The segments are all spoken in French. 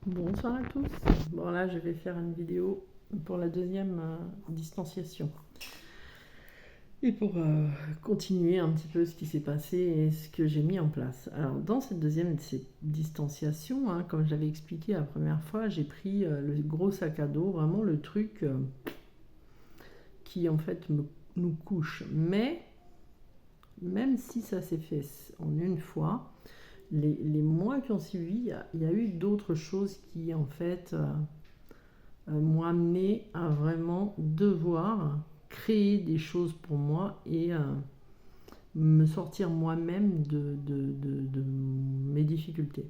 Bonsoir à tous. Bon là je vais faire une vidéo pour la deuxième distanciation. Et pour continuer un petit peu ce qui s'est passé et ce que j'ai mis en place. Alors dans cette deuxième distanciation, comme j'avais expliqué la première fois, j'ai pris le gros sac à dos, vraiment le truc qui en fait nous couche. Mais même si ça s'est fait en une fois, les mois qui ont suivi, il y a eu d'autres choses qui en fait m'ont amené à vraiment devoir créer des choses pour moi et me sortir moi-même de mes difficultés.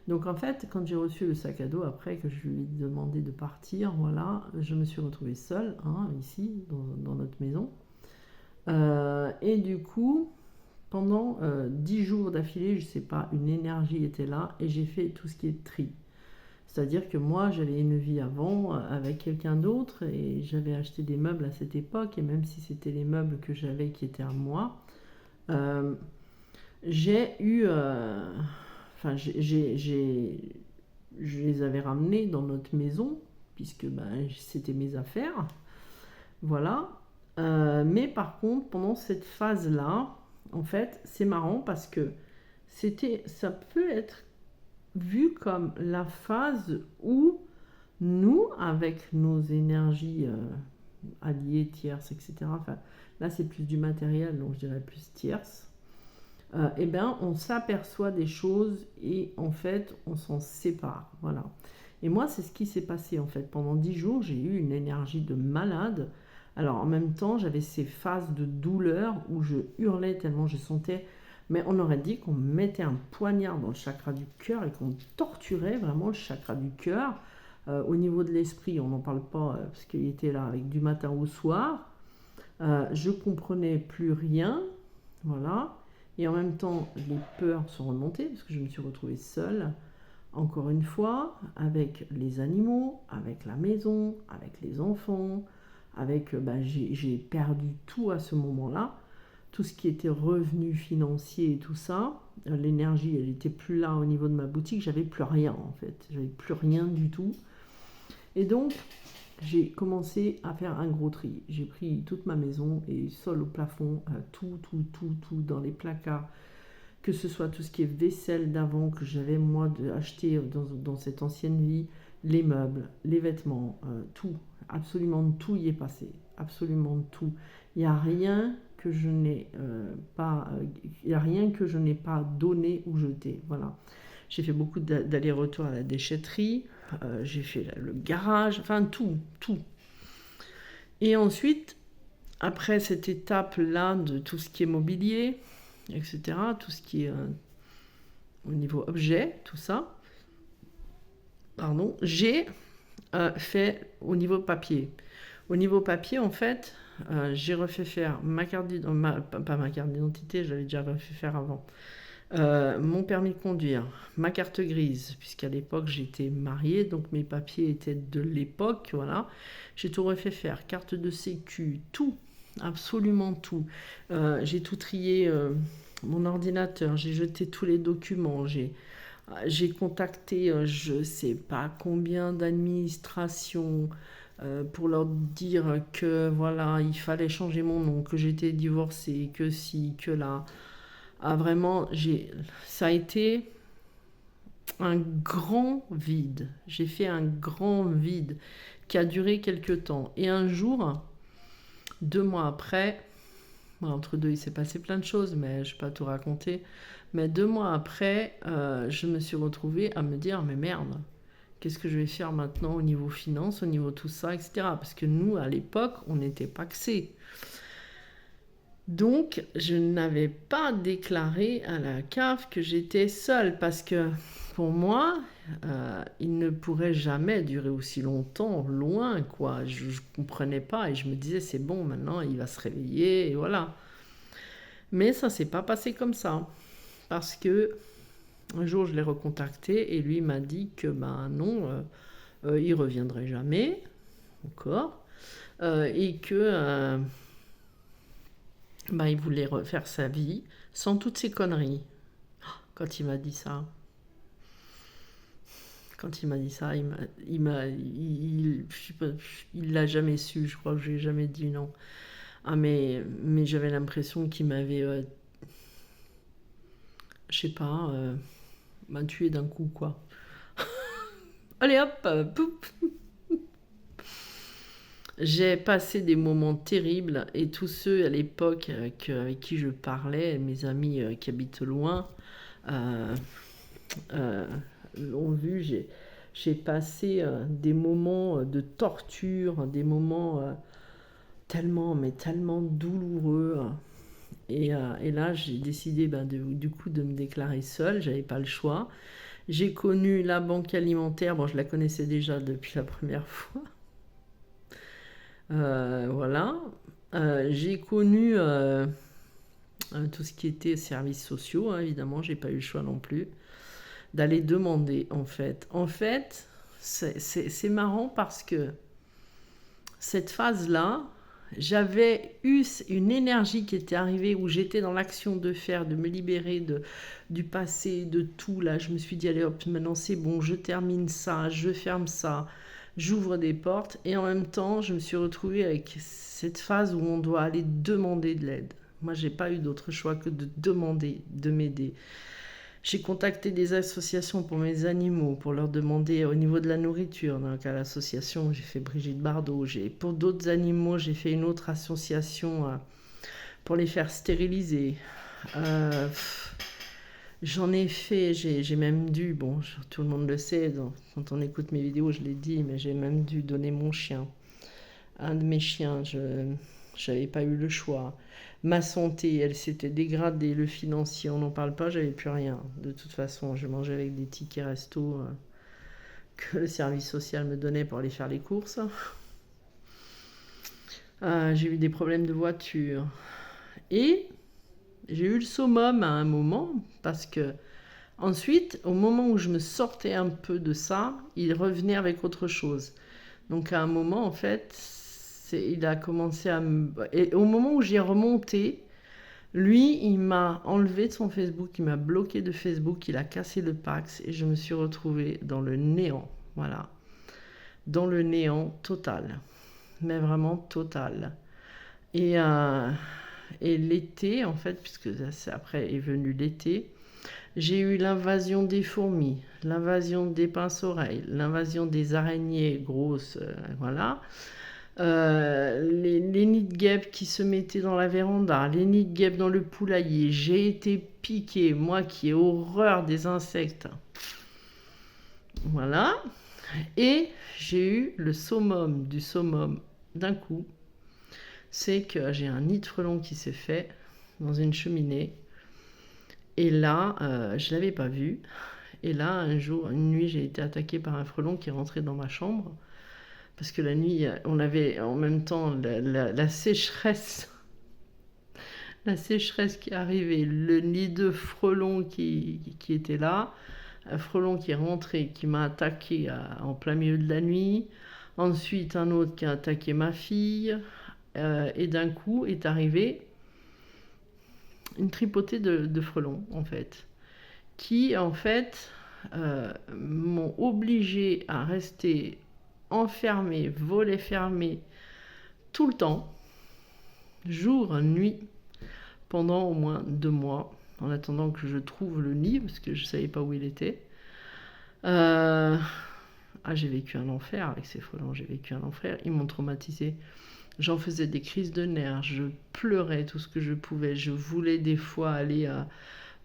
Donc en fait, quand j'ai reçu le sac à dos, après que je lui ai demandé de partir, voilà, je me suis retrouvée seule, ici, dans notre maison. Et du coup, pendant 10 jours d'affilée, je sais pas, une énergie était là et j'ai fait tout ce qui est tri. C'est-à-dire que moi, j'avais une vie avant avec quelqu'un d'autre et j'avais acheté des meubles à cette époque et même si c'était les meubles que j'avais qui étaient à moi, euh, j'ai eu... Enfin, je les avais ramenés dans notre maison puisque c'était mes affaires. Voilà. Mais par contre, pendant cette phase-là, en fait, c'est marrant parce que ça peut être vu comme la phase où nous, avec nos énergies alliées, tierces, etc., enfin, là c'est plus du matériel, donc je dirais plus tierces, eh bien on s'aperçoit des choses et en fait on s'en sépare. Voilà. Et moi c'est ce qui s'est passé en fait. Pendant 10 jours j'ai eu une énergie de malade. Alors en même temps j'avais ces phases de douleur où je hurlais tellement je sentais, mais on aurait dit qu'on mettait un poignard dans le chakra du cœur et qu'on torturait vraiment le chakra du cœur. Au niveau de l'esprit, on n'en parle pas parce qu'il était là avec du matin au soir. Je comprenais plus rien, voilà. Et en même temps, les peurs sont remontées parce que je me suis retrouvée seule, encore une fois, avec les animaux, avec la maison, avec les enfants, avec, j'ai perdu tout à ce moment-là, tout ce qui était revenu financier et tout ça. L'énergie, elle n'était plus là au niveau de ma boutique, j'avais plus rien en fait, j'avais plus rien du tout. Et donc, j'ai commencé à faire un gros tri. J'ai pris toute ma maison et sol au plafond, tout dans les placards, que ce soit tout ce qui est vaisselle d'avant que j'avais moi acheté dans cette ancienne vie, les meubles, les vêtements, tout, absolument tout y est passé, absolument tout. Il n'y a rien que je n'ai il y a rien que je n'ai pas donné ou jeté. Voilà. J'ai fait beaucoup d'allers-retours à la déchetterie, j'ai fait le garage, enfin tout. Et ensuite, après cette étape-là de tout ce qui est mobilier, etc., tout ce qui est au niveau objet, tout ça, pardon, j'ai fait au niveau papier. Au niveau papier, en fait, j'ai refait faire ma carte d'identité, pas ma carte d'identité, j'avais déjà refait faire avant. Mon permis de conduire, ma carte grise, puisqu'à l'époque j'étais mariée, donc mes papiers étaient de l'époque, voilà. J'ai tout refait faire, carte de sécu, tout, absolument tout. J'ai tout trié, mon ordinateur, j'ai jeté tous les documents, j'ai contacté je sais pas combien d'administrations pour leur dire que voilà, il fallait changer mon nom, que j'étais divorcée, que si, que là. Ah, vraiment, ça a été un grand vide. J'ai fait un grand vide qui a duré quelques temps. Et un jour, 2 mois après, entre deux, il s'est passé plein de choses, mais je ne vais pas tout raconter. Mais 2 mois après, je me suis retrouvée à me dire, mais merde, qu'est-ce que je vais faire maintenant au niveau finance, au niveau tout ça, etc. Parce que nous, à l'époque, on n'était pas pacsés. Donc, je n'avais pas déclaré à la CAF que j'étais seule parce que pour moi, il ne pourrait jamais durer aussi longtemps, loin, quoi. Je ne comprenais pas et je me disais, c'est bon, maintenant, il va se réveiller et voilà. Mais ça s'est pas passé comme ça parce que un jour, je l'ai recontacté et lui m'a dit que ben non, il reviendrait jamais encore et que il voulait refaire sa vie sans toutes ces conneries. Quand il m'a dit ça, Quand il m'a dit ça, je sais pas, il l'a jamais su, je crois que je lui ai jamais dit non. Ah mais j'avais l'impression qu'il m'avait, je sais pas, m'a tué d'un coup quoi. Allez hop, poup. J'ai passé des moments terribles et tous ceux à l'époque avec qui je parlais, mes amis qui habitent loin, euh, euh, l'ont vu. J'ai passé des moments de torture, des moments tellement, mais tellement douloureux. Et là, j'ai décidé du coup de me déclarer seule. J'avais pas le choix. J'ai connu la banque alimentaire. Bon, je la connaissais déjà depuis la première fois. Voilà. J'ai connu tout ce qui était services sociaux, hein, évidemment, j'ai pas eu le choix non plus d'aller demander en fait. En fait, c'est marrant parce que cette phase-là, j'avais eu une énergie qui était arrivée où j'étais dans l'action de faire, de me libérer du passé, de tout. Là, je me suis dit, allez hop, maintenant c'est bon, je termine ça, je ferme ça, j'ouvre des portes. Et en même temps, je me suis retrouvée avec cette phase où on doit aller demander de l'aide. Moi, j'ai pas eu d'autre choix que de demander, de m'aider. J'ai contacté des associations pour mes animaux, pour leur demander au niveau de la nourriture. Donc à l'association, j'ai fait Brigitte Bardot. Pour d'autres animaux, j'ai fait une autre association pour les faire stériliser. Euh, J'en ai fait, j'ai même dû, bon, tout le monde le sait, quand on écoute mes vidéos, je l'ai dit, mais j'ai même dû donner mon chien. Un de mes chiens, je n'avais pas eu le choix. Ma santé, elle s'était dégradée. Le financier, on n'en parle pas, j'avais plus rien. De toute façon, je mangeais avec des tickets resto que le service social me donnait pour aller faire les courses. J'ai eu des problèmes de voiture. Et j'ai eu le summum à un moment, parce que ensuite, au moment où je me sortais un peu de ça, il revenait avec autre chose. Donc à un moment, en fait, il a commencé à me... Et au moment où j'ai remonté, lui, il m'a enlevé de son Facebook, il m'a bloqué de Facebook, il a cassé le Pax et je me suis retrouvée dans le néant. Voilà. Dans le néant total. Mais vraiment total. Et, euh, et l'été, en fait, puisque après est venu l'été, j'ai eu l'invasion des fourmis, l'invasion des pince-oreilles, l'invasion des araignées grosses, voilà. Les nids de guêpes qui se mettaient dans la véranda, les nids de guêpes dans le poulailler. J'ai été piquée, moi qui ai horreur des insectes. Voilà. Et j'ai eu le summum du summum d'un coup. C'est que j'ai un nid de frelon qui s'est fait dans une cheminée. Et là, je ne l'avais pas vu. Et là, un jour, une nuit, j'ai été attaquée par un frelon qui est rentré dans ma chambre. Parce que la nuit, on avait en même temps la sécheresse. La sécheresse qui est arrivée, le nid de frelon qui était là, un frelon qui est rentré, qui m'a attaqué en plein milieu de la nuit. Ensuite, un autre qui a attaqué ma fille. Et d'un coup est arrivée une tripotée de frelons, en fait, qui, en fait, m'ont obligée à rester enfermée, volet fermé, tout le temps, jour, nuit, pendant au moins 2 mois, en attendant que je trouve le nid, parce que je ne savais pas où il était. J'ai vécu un enfer avec ces frelons, j'ai vécu un enfer, ils m'ont traumatisée. J'en faisais des crises de nerfs, je pleurais tout ce que je pouvais, je voulais des fois aller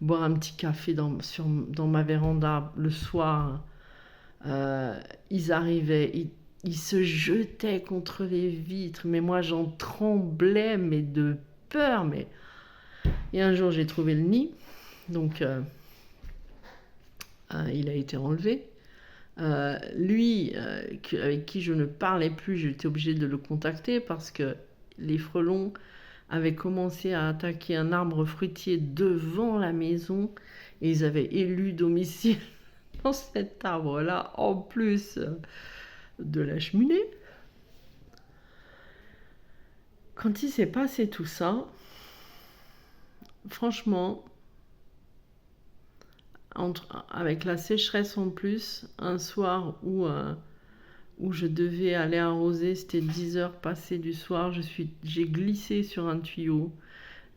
boire un petit café dans ma véranda le soir. Ils arrivaient, ils se jetaient contre les vitres, mais moi j'en tremblais, mais de peur. Et un jour j'ai trouvé le nid, donc il a été enlevé. Lui, avec qui je ne parlais plus, j'étais obligée de le contacter parce que les frelons avaient commencé à attaquer un arbre fruitier devant la maison et ils avaient élu domicile dans cet arbre-là, en plus de la cheminée. Quand il s'est passé tout ça, franchement, avec la sécheresse en plus, un soir où je devais aller arroser, c'était 10 heures passées du soir, j'ai glissé sur un tuyau,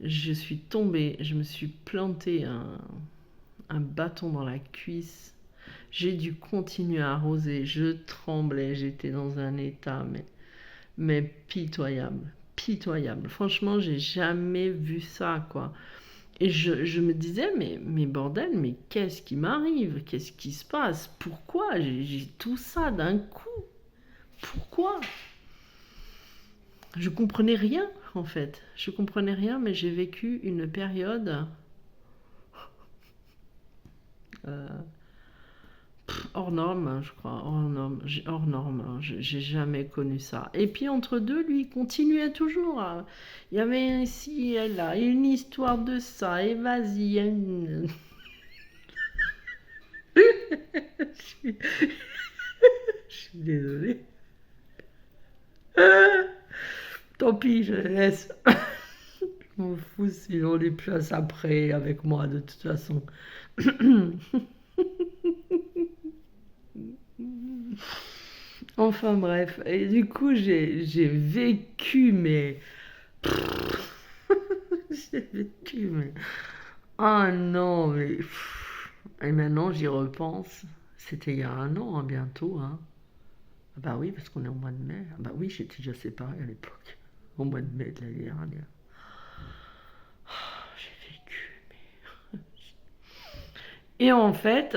je suis tombée, je me suis planté un bâton dans la cuisse. J'ai dû continuer à arroser, je tremblais, j'étais dans un état mais pitoyable, pitoyable. Franchement, j'ai jamais vu ça, quoi. Et je me disais, mais bordel, mais qu'est-ce qui m'arrive? Qu'est-ce qui se passe? Pourquoi j'ai tout ça d'un coup? Pourquoi? Je comprenais rien, en fait. Je comprenais rien, mais j'ai vécu une période euh, hors norme, hein, je crois. Hors norme. Hein, j'ai jamais connu ça. Et puis entre deux, lui, il continuait toujours. Il y avait ici et là, une histoire de ça, et vas-y. Je suis désolée. Tant pis, je les laisse. Je m'en fous s'ils ont des places après avec moi, de toute façon. Enfin bref, et du coup j'ai vécu, mais j'ai vécu, mais ah non, mais et maintenant j'y repense. C'était il y a un an, hein, bientôt, hein. Ah bah oui, parce qu'on est au mois de mai. Ah bah oui, j'étais déjà séparée à l'époque, au mois de mai de l'année dernière. J'ai vécu, mais... Et en fait,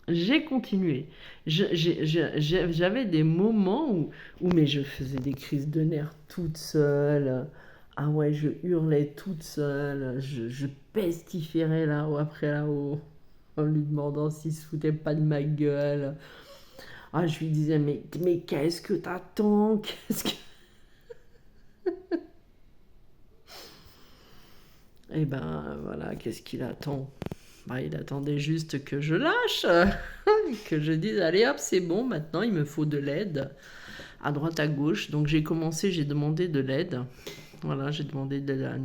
j'ai continué. J'avais des moments où mais je faisais des crises de nerfs toute seule. Ah ouais, je hurlais toute seule. Je pestiférais là-haut après là-haut en lui demandant s'il se foutait pas de ma gueule. Ah, je lui disais, mais qu'est-ce que t'attends? Qu'est-ce que... Eh ben voilà, qu'est-ce qu'il attend? Bah, il attendait juste que je lâche, que je dise, allez hop, c'est bon, maintenant il me faut de l'aide, à droite, à gauche. Donc j'ai demandé de l'aide. Voilà, j'ai demandé de l'aide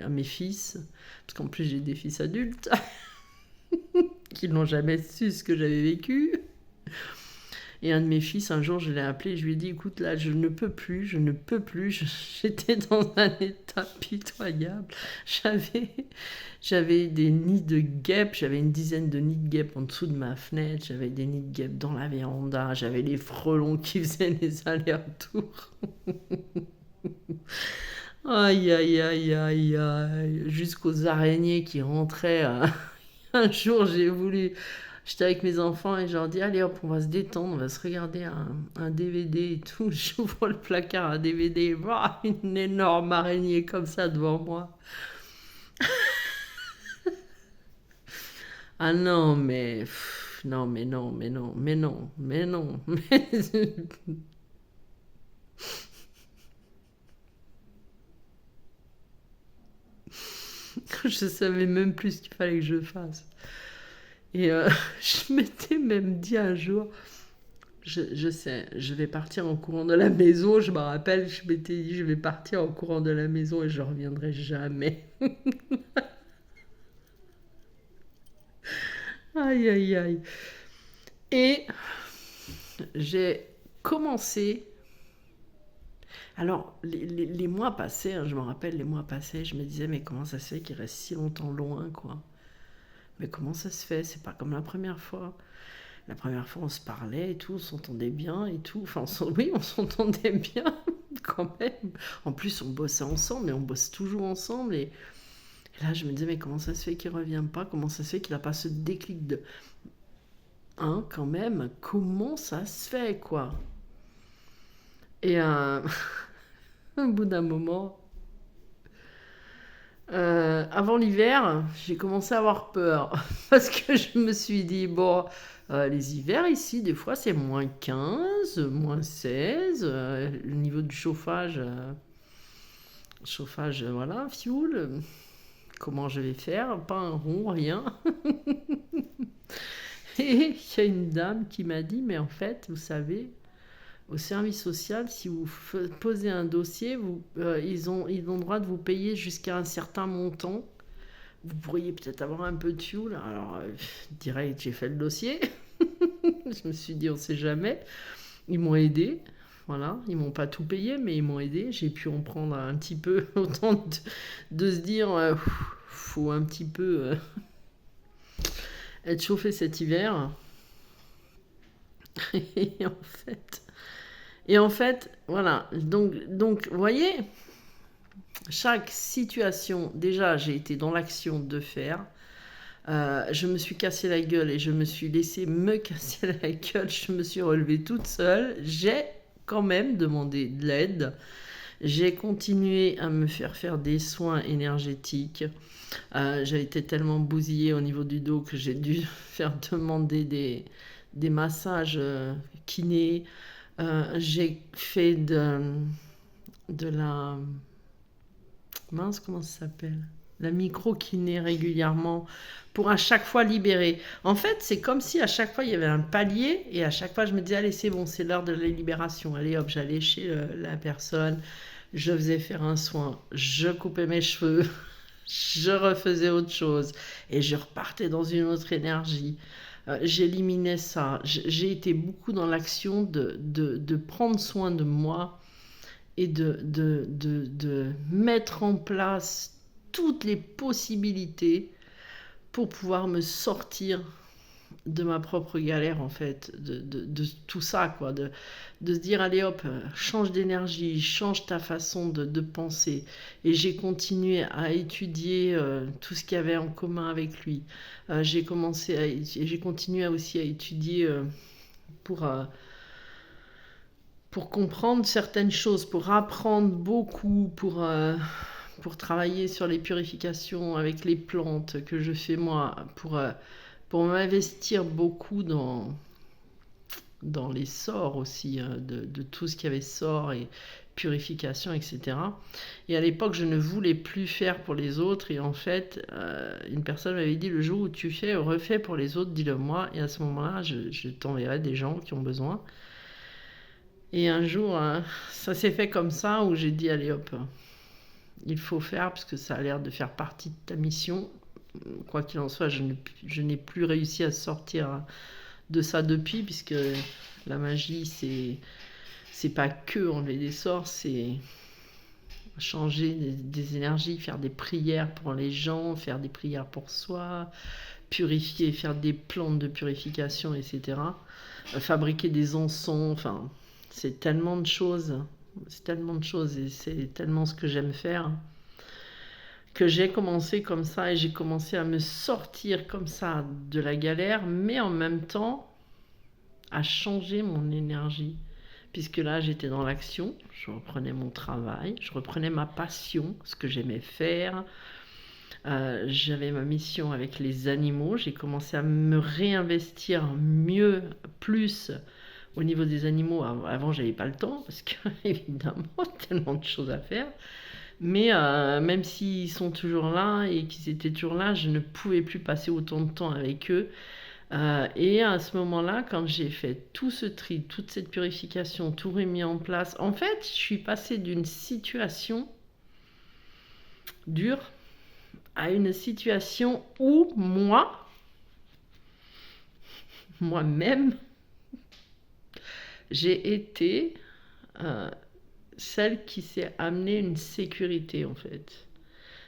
à mes fils, parce qu'en plus j'ai des fils adultes, qui n'ont jamais su ce que j'avais vécu. Et un de mes fils, un jour, je l'ai appelé, je lui ai dit, écoute, là, je ne peux plus, j'étais dans un état pitoyable. J'avais, j'avais des nids de guêpes, j'avais une dizaine de nids de guêpes en dessous de ma fenêtre, j'avais des nids de guêpes dans la véranda, j'avais les frelons qui faisaient les allers-retours. Aïe, aïe, aïe, aïe, aïe, jusqu'aux araignées qui rentraient. Un jour, j'étais avec mes enfants et je leur dis, allez hop, on va se détendre, on va se regarder un DVD et tout. J'ouvre le placard à DVD, voilà, une énorme araignée comme ça devant moi. Ah non, mais non, mais non, mais non, mais non, mais non, mais je savais même plus ce qu'il fallait que je fasse. Et je m'étais même dit un jour, je sais, je vais partir en courant de la maison. Je me rappelle, je m'étais dit, je vais partir en courant de la maison et je reviendrai jamais. Aïe, aïe, aïe. Et j'ai commencé. Alors, les mois passaient, hein, je me rappelle, les mois passaient, je me disais, mais comment ça se fait qu'il reste si longtemps loin, quoi? Mais comment ça se fait? C'est pas comme la première fois. La première fois, on se parlait et tout, on s'entendait bien et tout. Enfin, oui, on s'entendait bien quand même. En plus, on bossait ensemble et on bosse toujours ensemble. Et là, je me disais, mais comment ça se fait qu'il revient pas? Comment ça se fait qu'il a pas ce déclic de... Hein, quand même, comment ça se fait, quoi? Et au bout d'un moment, avant l'hiver, j'ai commencé à avoir peur. Parce que je me suis dit, bon, les hivers ici, des fois, c'est -15, -16. Le niveau du chauffage, voilà, fioul. Comment je vais faire? Pas un rond, rien. Et il y a une dame qui m'a dit, mais en fait, vous savez, au service social, si vous posez un dossier, ils ont le droit de vous payer jusqu'à un certain montant vous pourriez peut-être avoir un peu de fuel. Alors, direct, j'ai fait le dossier. Je me suis dit, on ne sait jamais. Ils m'ont aidé. Voilà, ils m'ont pas tout payé, mais ils m'ont aidé. J'ai pu en prendre un petit peu, autant de se dire, faut un petit peu être chauffé cet hiver. Et en fait, voilà. Donc, vous voyez, chaque situation, déjà, j'ai été dans l'action de faire. Je me suis cassé la gueule et je me suis laissé me casser la gueule. Je me suis relevée toute seule. J'ai quand même demandé de l'aide. J'ai continué à me faire des soins énergétiques. J'avais été tellement bousillée au niveau du dos que j'ai dû faire demander des massages kinés. J'ai fait de la... Mince, comment ça s'appelle? La micro-kiné régulièrement pour à chaque fois libérer. En fait, c'est comme si à chaque fois il y avait un palier et à chaque fois je me disais, allez, c'est bon, c'est l'heure de la libération. Allez hop, j'allais chez la personne, je faisais faire un soin, je coupais mes cheveux, je refaisais autre chose et je repartais dans une autre énergie. J'éliminais ça. J'ai été beaucoup dans l'action de prendre soin de moi et de mettre en place toutes les possibilités pour pouvoir me sortir de ma propre galère, en fait, de tout ça, quoi, de se dire, allez hop, change d'énergie, change ta façon de penser. Et j'ai continué à étudier tout ce qu'il y avait en commun avec lui. J'ai continué aussi à étudier pour comprendre certaines choses, pour apprendre beaucoup, pour travailler sur les purifications avec les plantes que je fais moi, pour m'investir beaucoup dans les sorts aussi, de tout ce qu'il y avait sorts et purification, etc. Et à l'époque, je ne voulais plus faire pour les autres. Et en fait, une personne m'avait dit, le jour où tu refais pour les autres, dis-le moi. Et à ce moment-là, je t'enverrai des gens qui ont besoin. Et un jour, ça s'est fait comme ça, où j'ai dit, allez hop, il faut faire, parce que ça a l'air de faire partie de ta mission. Quoi qu'il en soit, je n'ai plus réussi à sortir de ça depuis, puisque la magie, c'est pas que enlever des sorts, c'est changer des énergies, faire des prières pour les gens, faire des prières pour soi, purifier, faire des plantes de purification, etc. Fabriquer des encens, enfin... C'est tellement de choses et c'est tellement ce que j'aime faire que j'ai commencé comme ça et j'ai commencé à me sortir comme ça de la galère, mais en même temps à changer mon énergie. Puisque là, j'étais dans l'action, je reprenais mon travail, je reprenais ma passion, ce que j'aimais faire. J'avais ma mission avec les animaux, j'ai commencé à me réinvestir mieux, plus au niveau des animaux. Avant, j'avais pas le temps parce que, évidemment, tellement de choses à faire. Mais même s'ils sont toujours là et qu'ils étaient toujours là, je ne pouvais plus passer autant de temps avec eux. Et à ce moment-là, quand j'ai fait tout ce tri, toute cette purification, tout remis en place, en fait, je suis passée d'une situation dure à une situation où moi-même, j'ai été celle qui s'est amenée une sécurité, en fait.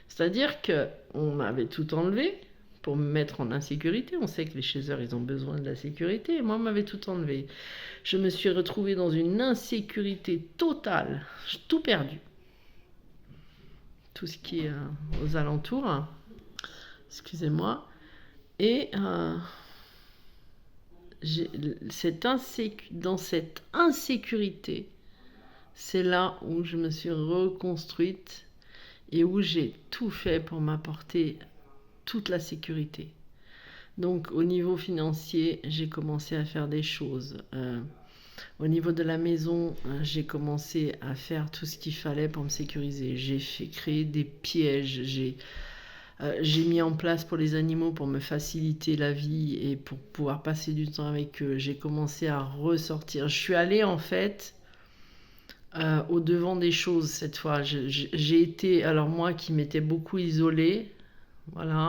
C'est-à-dire qu'on m'avait tout enlevé pour me mettre en insécurité. On sait que les chasseurs, ils ont besoin de la sécurité. Et moi, on m'avait tout enlevé. Je me suis retrouvée dans une insécurité totale. J'ai tout perdu. Tout ce qui est aux alentours. Excusez-moi. Et dans cette insécurité, c'est là où je me suis reconstruite et où j'ai tout fait pour m'apporter toute la sécurité. Donc au niveau financier, j'ai commencé à faire des choses. Au niveau de la maison, j'ai commencé à faire tout ce qu'il fallait pour me sécuriser. J'ai créé des pièges, j'ai mis en place pour les animaux pour me faciliter la vie et pour pouvoir passer du temps avec eux. J'ai commencé à ressortir. Je suis allée en fait au devant des choses cette fois. J'ai été, alors moi qui m'étais beaucoup isolée, voilà,